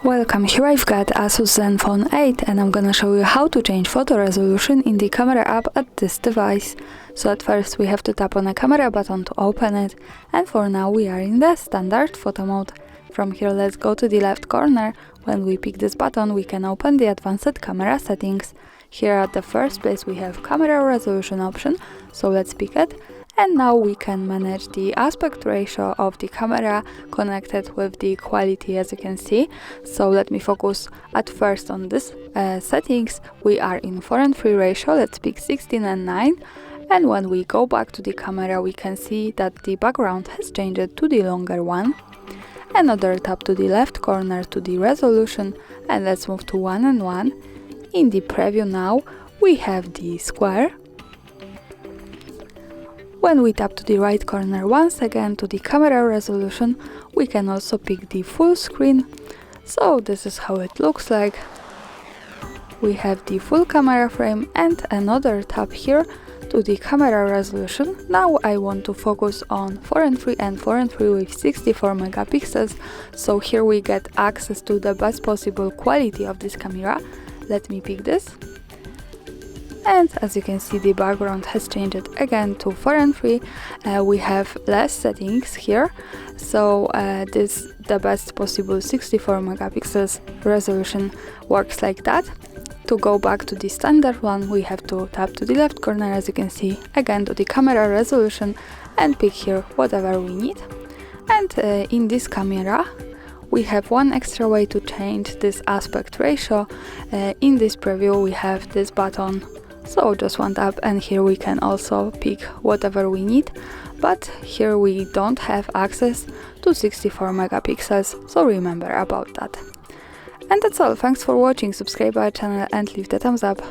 Welcome, here I've got ASUS Zenfone 8 and I'm gonna show you how to change photo resolution in the camera app at this device. So at first we have to tap on the camera button to open it, and for now we are in the standard photo mode. From here let's go to the left corner. When we pick this button we can open the advanced camera settings. Here at the first place we have camera resolution option, so let's pick it. And now we can manage the aspect ratio of the camera connected with the quality, as you can see. So let me focus at first on this settings. We are in 4:3 ratio, let's pick 16:9. And when we go back to the camera we can see that the background has changed to the longer one. Another tap to the left corner to the resolution, and let's move to 1:1. In the preview now we have the square. When we tap to the right corner once again to the camera resolution, we can also pick the full screen. So this is how it looks like. We have the full camera frame and another tap here to the camera resolution. Now I want to focus on 4:3 and 4:3 with 64 megapixels. So here we get access to the best possible quality of this camera. Let me pick this. And as you can see, the background has changed again to 4:3. We have less settings here, so the best possible 64 megapixels resolution works like that. To go back to the standard one, we have to tap to the left corner, as you can see, again to the camera resolution, and pick here whatever we need. And in this camera we have one extra way to change this aspect ratio. In this preview we have this button. So just one tap, and here we can also pick whatever we need, but here we don't have access to 64 megapixels, so remember about that. And that's all. Thanks for watching, subscribe our channel and leave the thumbs up.